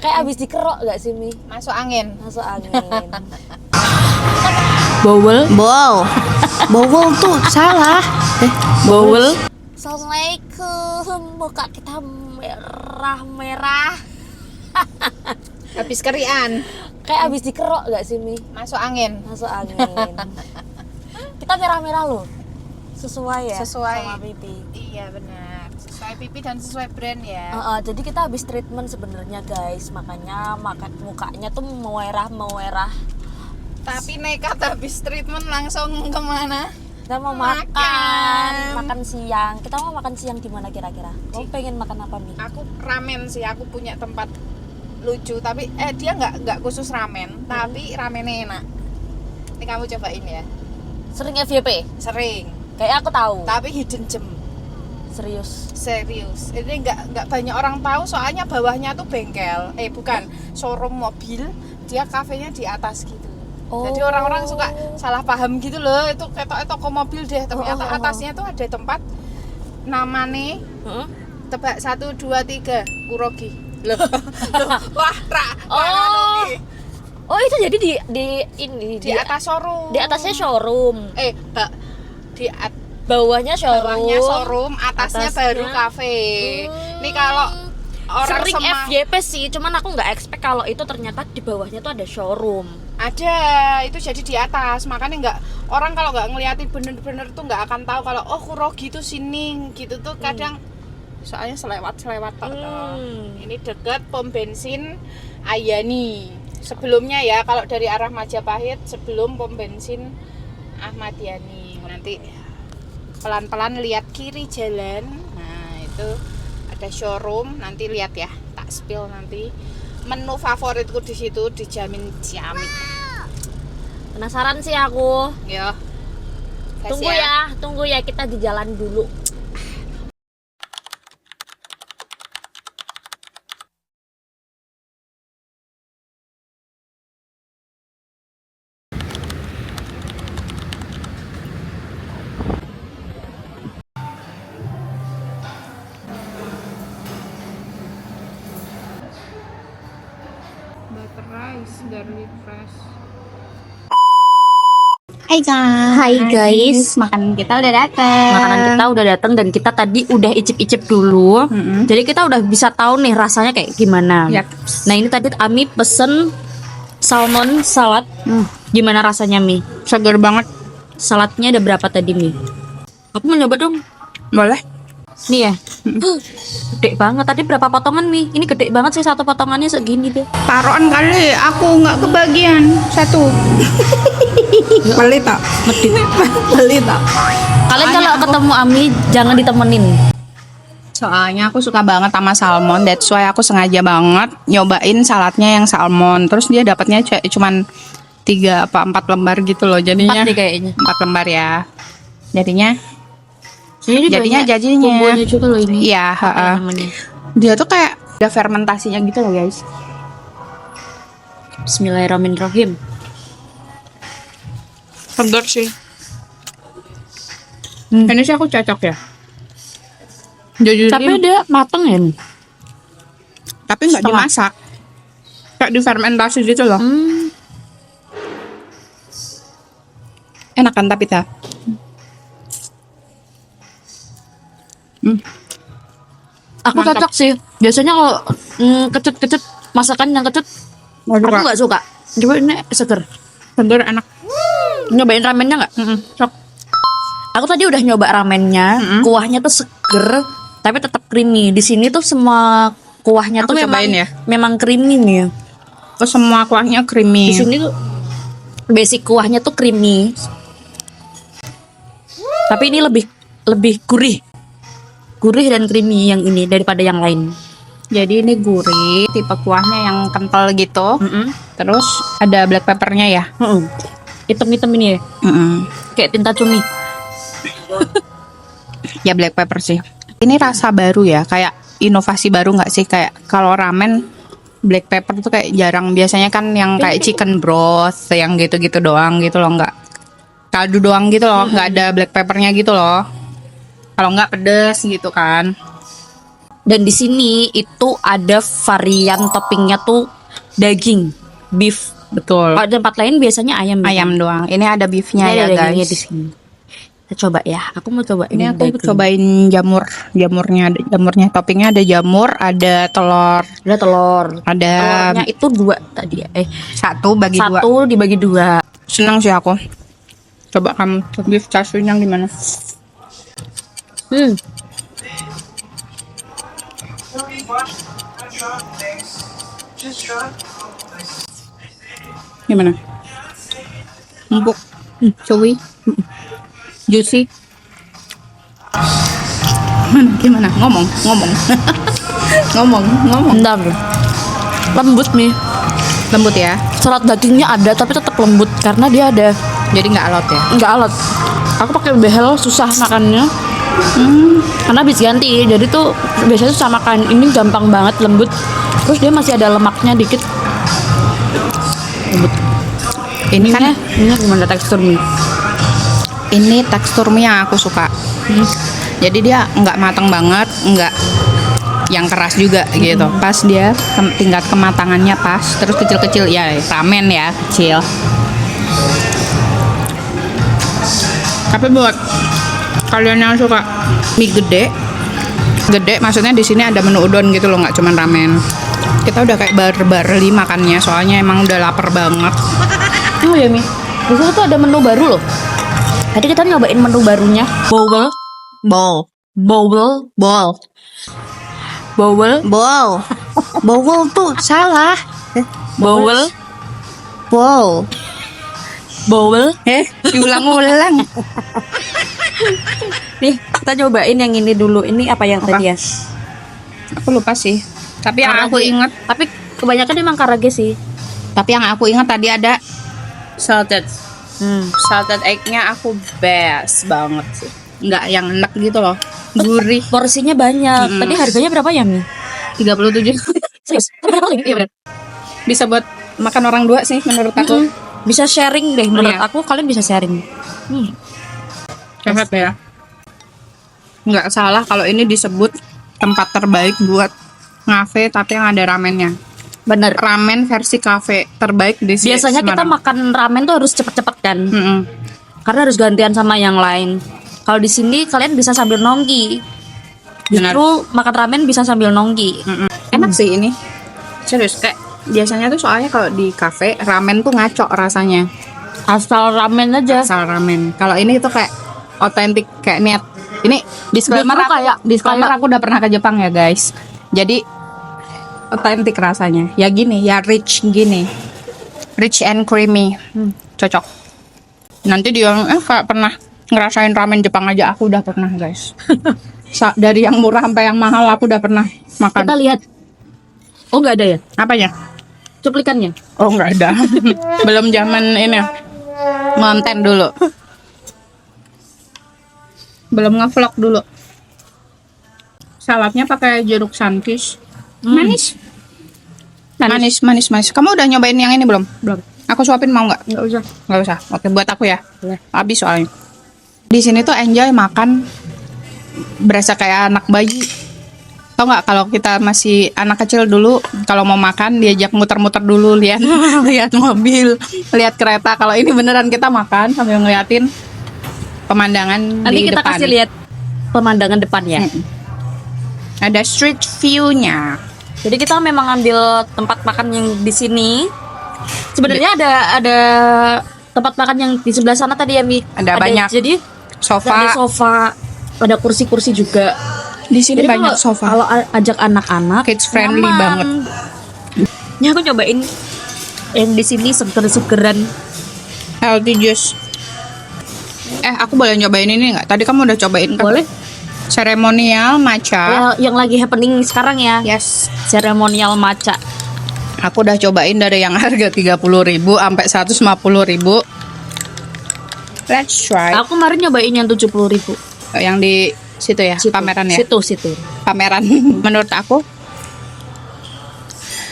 Kayak abis dikerok gak sih, Mi? Masuk angin. Masuk angin. Bowel. Bowel tuh salah. Bowel. Assalamualaikum. Muka kita merah-merah. Habis kerian. Kayak abis dikerok gak sih, Mi? Masuk angin. Masuk angin. Kita merah-merah loh. Sesuai ya Sesuai. sama pipi. Iya benar. Sesuai pipi dan sesuai brand ya. Jadi kita habis treatment sebenarnya guys, makanya mukanya tuh mewerah. Tapi nekat habis treatment langsung kemana? Kita mau Makan. makan siang. Kita mau makan siang di mana kira-kira? Kamu pengen makan apa, Mi? Aku ramen sih, aku punya tempat lucu. Tapi dia nggak khusus ramen, tapi ramennya enak. Ini kamu cobain ya. Sering FYP? Sering. Kayak aku tahu. Tapi hidden gem. Serius. Ini nggak banyak orang tahu, soalnya bawahnya tuh bengkel. Bukan, showroom mobil. Dia kafenya di atas gitu. Jadi orang-orang suka salah paham gitu loh. Itu kayak toko mobil deh. Ternyata atasnya tuh ada tempat namanya. Tebak 1, 2, 3 Kurogi. Loh. Wah, Oh, itu jadi di atas showroom. Di atasnya showroom. Bawahnya showroom, atasnya baru kafe. Ini kalau orang sering FYP sih, cuman aku nggak expect kalau itu ternyata di bawahnya tuh ada showroom. Ada, itu jadi di atas. Makanya nggak, orang kalau nggak ngeliatin bener-bener tuh nggak akan tahu kalau Kurogi tuh sini gitu tuh kadang. Soalnya selewat toh. Ini deket pom bensin Ayani. Sebelumnya ya, kalau dari arah Majapahit sebelum pom bensin Ahmad Yani. Nanti pelan-pelan lihat kiri jalan. Nah, itu ada showroom. Nanti lihat ya, tak spill nanti. Menu favoritku di situ dijamin ciamik. Penasaran sih aku. Yo. Tunggu ya kita di jalan dulu. Butter rice, garlic fresh. Hai guys, makanan kita udah datang. makanan kita udah datang dan kita tadi udah icip-icip dulu. Jadi kita udah bisa tahu nih rasanya kayak gimana. Yap. Nah ini tadi Ami pesen salmon salad. Gimana rasanya, Mi? Seger banget. Saladnya ada berapa tadi, Mi? Aku mau nyoba dong. Boleh? Nih ya. Gede banget. Tadi berapa potongan, Mi? Ini gede banget sih, satu potongannya segini deh. Taruhan kali, aku nggak kebagian satu. Pelit tak? Pelit tak? Kalian kalau ketemu Ami jangan ditemenin. Soalnya aku suka banget sama salmon, that's why aku sengaja banget nyobain saladnya yang salmon. Terus dia dapatnya cuman 3 apa 4 lembar gitu loh, jadinya 4 deh kayaknya. 4 lembar ya. Jadinya Ini jadinya bumbunya juga loh ini. iya, Namanya. dia tuh kayak ada fermentasinya gitu loh guys. Bismillahirrahmanirrahim. Segar sih. Ini sih aku cocok ya. Jujur, Tapi dia mateng ya. tapi nggak setengah. dimasak, kayak difermentasi gitu loh. Enak kan tapi ta. Aku Mantap. cocok sih. Biasanya kalau kecut-kecut masakan yang kecut aku nggak suka. Coba ini seger. Segar enak. Nyobain ramennya nggak? Sok. Aku tadi udah nyoba ramennya. Kuahnya tuh seger, tapi tetap creamy. Di sini tuh semua kuahnya Aku tuh cobain memang ya. memang creamy nih. Oh, semua kuahnya creamy. Di sini tuh basic kuahnya tuh creamy. Tapi ini lebih gurih dan creamy yang ini daripada yang lain. Jadi ini gurih, tipe kuahnya yang kental gitu. Terus ada black peppernya ya. Hitam-hitam ini ya, kayak tinta cumi. Ya black pepper sih. Ini rasa baru ya, kayak inovasi baru nggak sih? Kayak kalau ramen black pepper tuh kayak jarang. Biasanya kan yang kayak chicken broth yang gitu-gitu doang gitu loh, nggak kaldu doang gitu loh, nggak ada black peppernya gitu loh. Kalau nggak pedes gitu kan. Dan di sini itu ada varian toppingnya tuh daging, beef. Betul. Kalau di tempat lain biasanya ayam. Ayam doang. Ini ada beefnya Ini ya ada dagingnya guys. di sini. Kita coba ya. Aku mau coba Ini aku daging. cobain jamurnya. Toppingnya ada jamur, ada telur, Ada telur. ada Telurnya itu 2 tadi ya. satu bagi dua. Satu dibagi 2. Senang sih aku. Coba kamu beef char siu yang di mana? Gimana? Empuk, chewy, juicy. Gimana? Ngomong. ngomong. Bentar. Lembut nih. Lembut ya. Serat dagingnya ada tapi tetap lembut karena dia ada Jadi nggak alot ya. nggak alot. Aku pakai behel susah makannya. Karena habis ganti. Jadi tuh biasanya susah makan. Ini gampang banget lembut. Terus dia masih ada lemaknya dikit. Lembut. Ini kan Ini gimana teksturnya? ini tekstur mie yang aku suka. Jadi dia nggak matang banget, nggak yang keras juga gitu. Pas dia tingkat kematangannya pas, terus kecil-kecil ya ramen ya kecil. Tapi buat kalian yang suka mie gede maksudnya di sini ada menu udon gitu loh, nggak cuman ramen. Kita udah kayak barli makannya, soalnya emang udah lapar banget. Oh ya Mi, di sini tuh ada menu baru loh. Tadi kita nyobain menu barunya. Bowl. Bowl tuh salah. Bowl. Diulang-ulang. Nih, kita cobain yang ini dulu. Ini apa yang tadi ya? Aku lupa sih. Tapi yang aku ingat, Tapi kebanyakan emang karage sih. tadi ada salted egg-nya aku best banget sih. Nggak yang enak gitu loh. Gurih. Porsinya banyak. Tadi harganya berapa ya Mi? 37. Serius? Berapa kali? Iya benar. Bisa buat makan orang 2 sih menurut aku. Bisa sharing deh. Menurut Iya. aku kalian bisa sharing. Sehat ya. Nggak salah kalau ini disebut tempat terbaik buat ngafe tapi yang ada ramennya. Bener. Ramen versi cafe terbaik di sini. Biasanya kita makan ramen tuh harus cepet-cepet kan. Mm-mm. Karena harus gantian sama yang lain. Kalau di sini kalian bisa sambil nongki. Justru makan ramen bisa sambil nongki. Enak sih ini. Serius kayak biasanya tuh soalnya kalau di cafe ramen tuh ngaco rasanya. Asal ramen aja. Asal ramen. Kalau ini tuh kayak otentik kayak niat. Ini disclaimer Justru kayak- aku udah pernah ke Jepang ya guys. Jadi otentik rasanya. Ya gini, ya rich gini. Rich and creamy. Cocok. Nanti dia kayak pernah ngerasain ramen Jepang aja aku udah pernah guys. Dari yang murah sampai yang mahal aku udah pernah makan. Kita lihat. Oh nggak ada ya? Apanya? Cuplikannya. Oh nggak ada. Belum zaman ini ngonten dulu. Belum ngevlog dulu. Saladnya pakai jeruk sunkist. Manis. Manis. Kamu udah nyobain yang ini belum? Belum. Aku suapin mau nggak? Nggak usah. Nggak usah. Oke, buat aku ya. Boleh. Habis soalnya. Di sini tuh enjoy makan berasa kayak anak bayi. Tau nggak kalau kita masih anak kecil dulu, kalau mau makan diajak muter-muter dulu lihat lihat mobil, lihat kereta. Kalau ini beneran kita makan sambil ngeliatin pemandangan Nanti di kita depan. kasih lihat pemandangan depan ya. Ada street view-nya. Jadi kita memang ambil tempat makan yang di sini. Sebenarnya ada tempat makan yang di sebelah sana tadi ya Mi. Ada banyak Jadi ada Sofa. sofa, ada kursi-kursi juga. Di sini Jadi banyak kalau- sofa. Kalau ajak anak-anak, Kids friendly nyaman. banget. Ya aku cobain yang di sini seger-segeran. Healthy juice. Aku boleh nyobain ini nggak? Tadi kamu udah cobain kan? Boleh? Seremonial matcha. Ya, yang lagi happening sekarang ya. Yes. Seremonial matcha. Aku udah cobain dari yang harga 30.000 sampai 150.000. Let's try. Aku kemarin nyobain yang 70.000. Yang di situ ya, pameran ya. Situ. Pameran. Menurut aku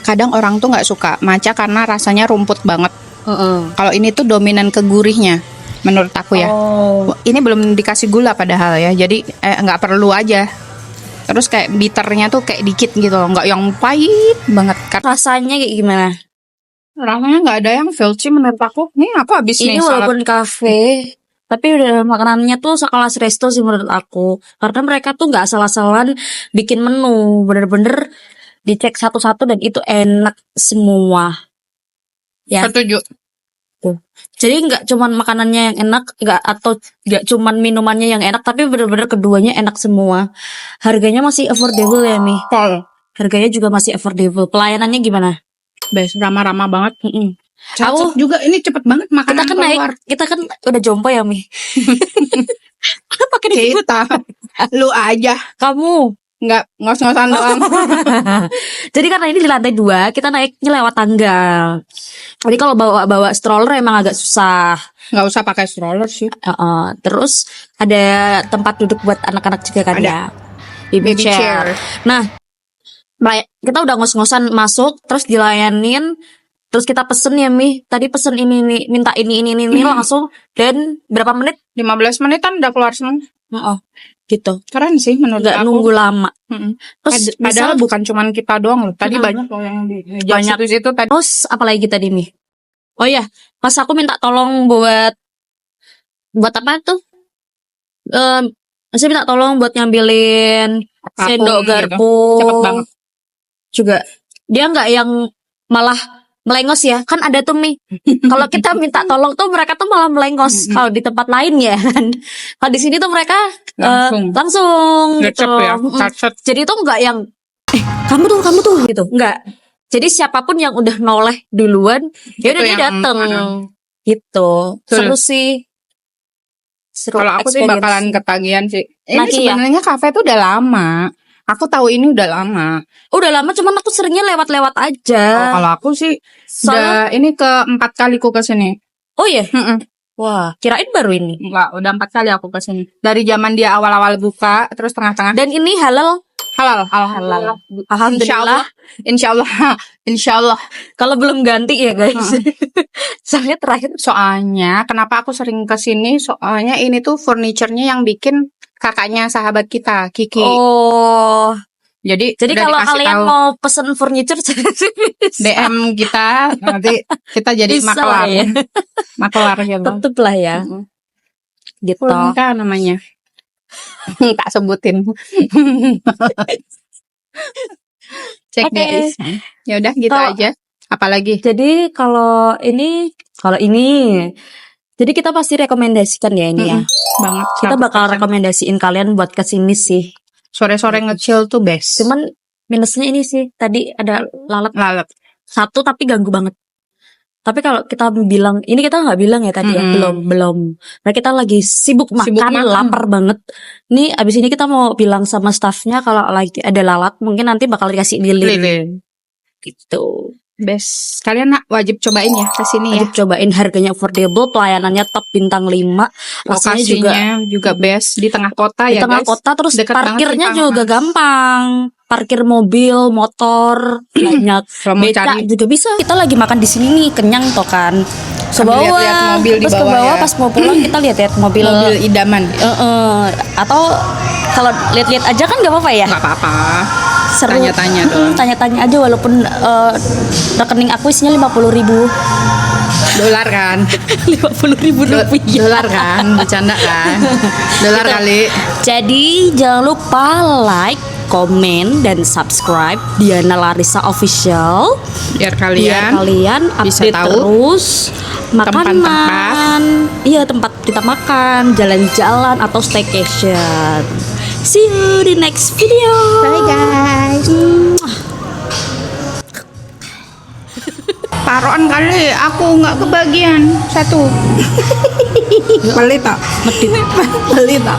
kadang orang tuh nggak suka matcha karena rasanya rumput banget. Kalau ini tuh dominan ke gurihnya menurut aku ya. Oh. Ini belum dikasih gula padahal ya. Jadi nggak perlu aja. Terus kayak bitternya tuh kayak dikit gitu loh, nggak yang pahit banget. Rasanya kayak gimana? Rasanya nggak ada yang filthy menurut aku. Nih aku habis Ini nih salad. walaupun kafe, tapi udah makanannya tuh sekelas resto sih menurut aku. Karena mereka tuh nggak asal-asalan bikin menu, bener-bener dicek satu-satu dan itu enak semua. Ya. Setuju. Tuh. Jadi nggak cuman makanannya yang enak, nggak cuman minumannya yang enak, tapi bener-bener keduanya enak semua. Harganya masih affordable ya Mi. Pol. Harganya juga masih affordable. Pelayanannya gimana? Best, ramah-ramah banget. Aku Juga ini cepet banget kita makanan kan keluar. kita kan udah jompo ya Mi. Kita pakai disebut Kita, lu aja kamu. nggak ngos-ngosan doang. Jadi karena ini di lantai 2, kita naiknya lewat tangga. Jadi kalau bawa stroller emang agak susah. Nggak usah pakai stroller sih. Terus ada tempat duduk buat anak-anak juga kan Ada. ya. Baby chair. Nah, kita udah ngos-ngosan masuk, terus dilayanin, terus kita pesen ya Mi. Tadi pesen ini nih, minta ini langsung. Dan berapa menit? 15 menitan udah keluar semua. Gitu. Keren sih menurut Nggak aku. nunggu lama. Terus Padahal misal- bukan cuman kita doang loh. Tadi Mm-mm. banyak loh yang di Banyak. situ tadi. Terus apalagi tadi Mi? Oh ya, pas aku minta tolong buat apa tuh? Saya minta tolong buat ngambilin sendok gitu. garpu. Cepet banget. Juga dia nggak yang malah melengos ya, kan ada tuh Mi. Kalau kita minta tolong tuh mereka tuh malah melengos. Kalau di tempat lain ya kan. Kalau di sini tuh mereka langsung gitu. Gercep ya, cacet. Jadi tuh nggak yang kamu tuh gitu, nggak. Jadi siapapun yang udah noleh duluan, ya udah Itu dia yang, dateng gitu. Betul. Seru sih. Seru Kalau aku sih experience. bakalan ketagihan sih. Ini Lagi ya? sebenarnya kafe tuh udah lama. Aku tahu ini udah lama. Udah lama, cuman aku seringnya lewat-lewat aja. Kalau aku sih Soalnya- udah ini ke-4 kaliku ke sini. Oh iya. Wah, kirain baru ini. Enggak, udah 4 kali aku ke sini. Dari zaman dia awal-awal buka, terus tengah-tengah Dan ini halal. halal. Alhamdulillah. Alhamdulillah. Insyaallah. Kalau belum ganti ya guys. Soalnya terakhir. Soalnya kenapa aku sering ke sini? Soalnya ini tuh furniturnya yang bikin kakaknya sahabat kita, Kiki. Oh. Jadi Jadi udah kalau dikasih kalian tahu, mau pesen furniture DM kita, nanti kita jadi Bisa makelar. lah ya. Makelar gitu. Tetep lah ya. Gitu. Furnika namanya. Tak sebutin. Cek Oke. guys. Ya udah gitu Kalau- aja. Apalagi? Jadi kalau ini jadi kita pasti rekomendasikan ya ini ya. Banget. Kita bakal rekomendasiin kalian buat kesini sih. Sore-sore nge-chill tuh best. Cuman minusnya ini sih, tadi ada lalat lalat. satu tapi ganggu banget. Tapi kalau kita bilang, ini kita nggak bilang ya tadi ya, belum. Nah kita lagi sibuk makan, makan. lapar banget. Nih abis ini kita mau bilang sama staffnya kalau lagi ada lalat, mungkin nanti bakal dikasih lilin. Gitu. Best. Kalian wajib cobain ya ke sini ya. Wajib cobain, harganya affordable, pelayanannya top bintang 5. Rasanya juga Lokasinya juga best di tengah kota di ya tengah guys. kota, terus Deket banget parkirnya di juga gampang. Parkir mobil, motor, banyak. Kalau mau Beca cari juga bisa. Kita lagi makan di sini nih, kenyang toh kan. Ke Sambil bawah, lihat-lihat mobil di terus ke bawah bawah ya. pas mau pulang kita lihat-lihat mobil. mobil idaman. Atau kalau lihat-lihat aja kan gak apa-apa ya. Nggak apa-apa. Seru. Tanya-tanya doang. Tanya-tanya aja walaupun rekening aku isinya 50.000. Dolar kan. 50.000 rupiah. Dolar kan. Bercanda kan. Dolar Gitu. kali. Jadi jangan lupa like, komen, dan subscribe Diana Larissa Official. Biar Biar kalian kalian bisa update tahu terus makanan. tempat-tempat. Iya, tempat kita makan, jalan-jalan atau staycation. See you di next video. Bye guys. Taruhan kali aku nggak kebagian satu. Beli tak? Beli tak?